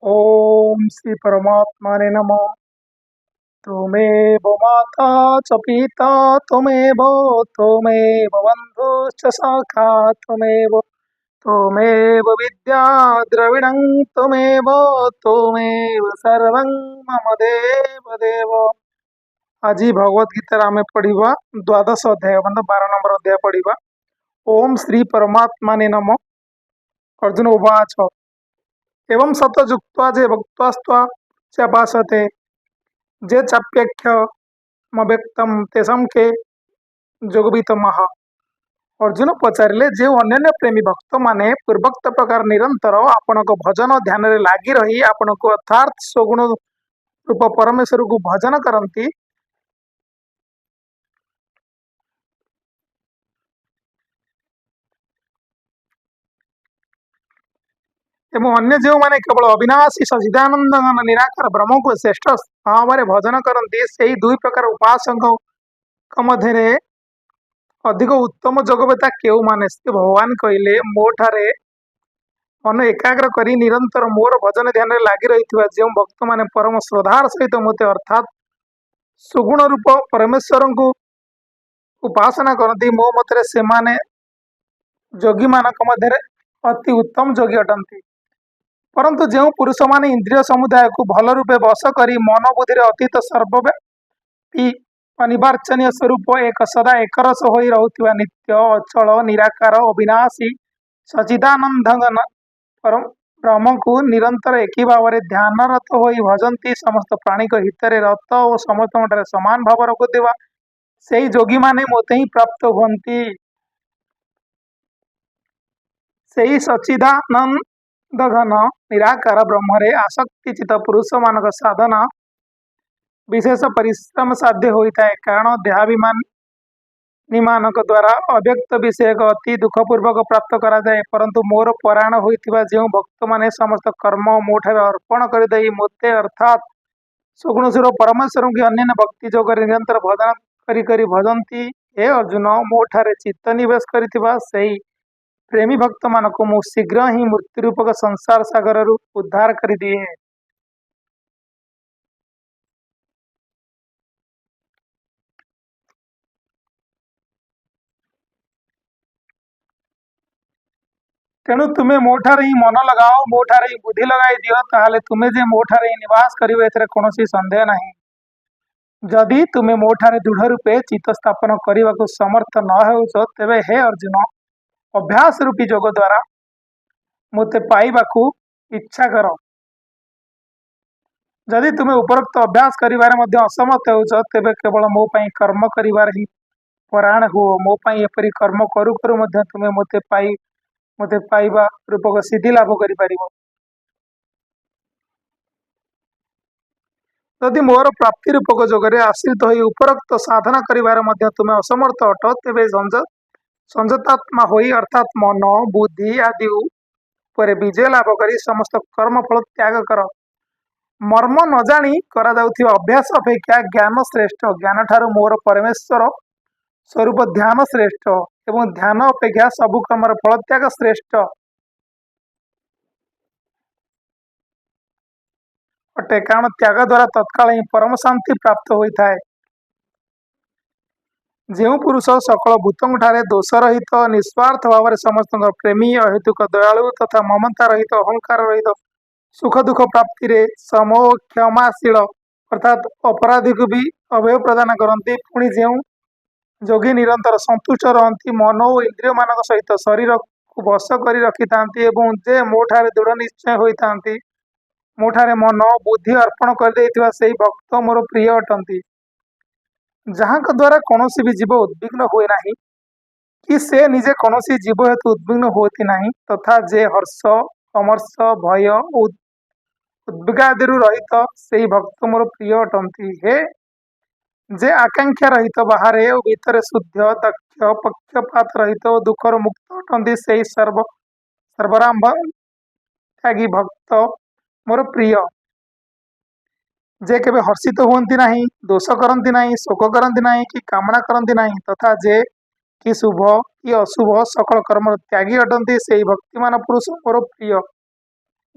ओम श्री परमात्माने नमः। त्वमेव माता च पिता त्वमेव त्वमेव बन्धुश्च सखा त्वमेव विद्या द्रविणं त्वमेव त्वमेव सर्वं मम देव देव। ଆଜି ଭଗବତ ଗୀତାରେ ଆମେ ପଢିବା ଦ୍ୱାଦଶ ଅଧ୍ୟାୟ ମାନେ 12 ନମ୍ବର ଅଧ୍ୟାୟ ପଢିବା। ଓମ୍ ଶ୍ରୀ ପରମାତ୍ମାନେ ନମଃ। ଅର୍ଜୁନ ଉବାଚ एवं सत जुक्त्वा जे भक्त्वास्त्वा च भासते जे चाप्यख्यमव्यक्तं तेषां के जोगवितमः। अर्जुन पचारे जे अन्य प्रेमी भक्त माने पूर्वोक्त प्रकार निरंतर आपण भजन ध्यान रे लागी रही आपण को अर्थात सगुण रूप परमेश्वर को भजन करती एवं अन्य जो माने केवल अविनाशी सचिदानंद निराकार ब्रह्म को श्रेष्ठ भाव भजन करती से दुई प्रकार उपासक मध्य अधिक उत्तम जगवेता केउ माने से भगवान कहले मो ठारे मन एकाग्र करी निरंतर मोर भजन ध्यान रे लागी रही जो भक्त माने परम श्रद्धार सहित मते अर्थात सुगुण रूप परमेश्वर को उपासना करती मो मतरे से माने जोगी मानक मध्य अति उत्तम जोगी अटंती। परंतु जो पुरुष माने इंद्रिय समुदाय को भल रूपे वश करी मन बुद्धि अतीत सर्वव्यापी अनिवार्चनीय स्वरूप एक सदा एकरस होई रहुथिबा नित्य अचल निराकार अविनाशी सचिदानंद परम ब्रह्म को निरंतर एक भाव ध्यानरत होई भजंती समस्त प्राणी को हितरे रत और समस्त समान भाव रखुवा से जोगी माने मोते ही प्राप्त हुंती। से सचिदानंद घन निराकार ब्रह्मरे आसक्ति चित पुरुष मानक साधना विशेष परिश्रम साध्य होता है कारण देहाभिमान निमानक द्वारा अव्यक्त विषय अति दुखपूर्वक प्राप्त करा जाए। परंतु मोर परायण होइतिबा जो भक्त माने समस्त कर्म मोठारे अर्पण कर दे मोते अर्थात सुगुणसुर परमेश्वर की अन्य भक्ति जोग निरंतर भजन करी करी भजंती हे अर्जुन मोठारे चित्त निवेश करितिबा सेई प्रेमी भक्त मानक मु शीघ्र ही मृत्यु रूपक संसार सागर रु उद्धार कर दिए। तेणु तुम्हें मोठारे ही मन लगाओ मोठारे ही बुद्धि लगाई दियो ताहले तुम्हें जे मोठारे ही निवास करिवे एथरे कोनोसी संदेह नहीं। जदि तुम्हें मोठारे दृढ़ रूपे चित्त स्थापन करने को समर्थ न हो तेबे हे अर्जुन अभ्यास रूपी जोग द्वारा मते पाइबाकू इच्छा कर। जदि तुम्हें उपरोक्त अभ्यास करिवारे मध्य असमर्थ हो तेबे केवल मो पई कर्म करिवार ही परायण हुओ मो पई एपरि कर्म करू करू मध्य तुम्हें मते पाइबा रूपक सिद्धि लाभ करि परिबो। यदि मोर प्राप्ति रूपक जोगरे आश्रित होई उपरोक्त साधना करिवार मध्य तुम्हें असमर्थ अट तेबे संजतात्मा होई अर्थात मन बुद्धि आदि पर विजय लाभ करी समस्त कर्म फल त्याग कर। मर्म न जानी करा जाउथिबा अभ्यास अपेक्षा ज्ञान श्रेष्ठ ज्ञान ठारू मोर परमेश्वर स्वरूप ध्यान श्रेष्ठ एवं ध्यान अपेक्षा सबु कर्मर फल त्याग श्रेष्ठ अटे कारण त्याग द्वारा तत्काल ही परम शांति प्राप्त होता है। जो पुरुष सकल भूतों ठारे दोष रहित निस्वार्थ भाव समस्त प्रेमी अहेतुक दयालु तथा ममता रहित अहंकार रहित सुख दुख प्राप्ति रे समोह क्षमाशील अर्थात अपराधी को भी अभय प्रदान करती। पुणी जो जोगी निरंतर संतुष्ट रहती मन और इंद्रिय मान सहित शरीर को वश कर रखि था जे मोठारे दृढ़ निश्चय होता मोठारे मन बुद्धि अर्पण कर से भक्त मोर प्रिय अटंती। जहाँ द्वारा कौन भी जीव उद्विग्न हुए नहीं कि से निजे कौन जीव हेतु उद्विग्न होती नहीं तथा जे हर्ष अमर्ष भय उद्विगादि रहित से भक्त मोर प्रिय अटंती। हे जे आकांक्षा रहित बाहर और भीतर शुद्ध दक्ष पक्षपात रहित और दुखर मुक्त अटंती से सर्वराम त्यागी भक्त मोर प्रिय जे केबे हर्षित हुंती नहीं दोष करती नहीं शोक करती नहीं कि कामना करती नहीं तथा जे कि शुभ कि अशुभ सकल कर्म त्यागी अटंती से भक्तिमान पुरुष मोर प्रिय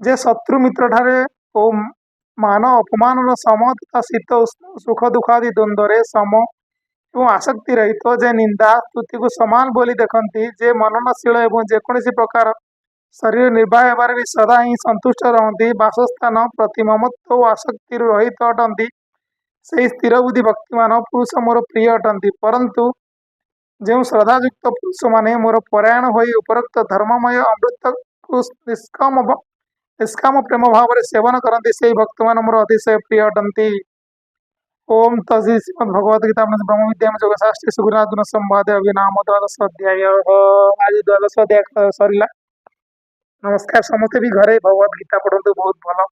जे शत्रु मित्र ठारे ଓ ମାନ ଅପମାନର ସମ ତଥା ଶୀତ ଉଷ୍ଣ ସୁଖ ଦୁଃଖାଦି ଦ୍ୱନ୍ଦ୍ୱରେ ସମ ଏବଂ ଆସକ୍ତି ରହିତ ଯେ ନିନ୍ଦା ସ୍ତୁତିକୁ ସମାନ ବୋଲି ଦେଖନ୍ତି, ଯେ ମନନଶୀଳ ଏବଂ ଯେକୌଣସି ପ୍ରକାର ଶରୀର ନିର୍ବାହ ହେବାରେ ବି ସଦା ହିଁ ସନ୍ତୁଷ୍ଟ ରହନ୍ତି, ବାସସ୍ଥାନ ପ୍ରତି ମମତ୍ୱ ଓ ଆସକ୍ତିରୁ ରହିତ ଅଟନ୍ତି, ସେହି ସ୍ଥିର ବୁଦ୍ଧି ଭକ୍ତିମାନ ପୁରୁଷ ମୋର ପ୍ରିୟ ଅଟନ୍ତି। ପରନ୍ତୁ ଯେଉଁ ଶ୍ରଦ୍ଧାଯୁକ୍ତ ପୁରୁଷମାନେ ମୋର ପରାୟଣ ହୋଇ ଉପରୋକ୍ତ ଧର୍ମମୟ ଅମୃତକୁ ନିଷ୍କାମ ପ୍ରେମ ଭାବରେ ସେବନ କରନ୍ତି, ସେହି ଭକ୍ତମାନେ ମୋର ଅତିଶୟ ପ୍ରିୟ ଅଟନ୍ତି। ओम तस्य श्रीमद्भगवद्गीता ब्रह्म विद्या में योगशास्त्री सुगुणार्जुन संवादे अभिनाम द्वादश अध्याय आज द्वादश अध्याय सरिला। नमस्कार समस्ते भी घरे भगवद गीता पढ़ते बहुत भल।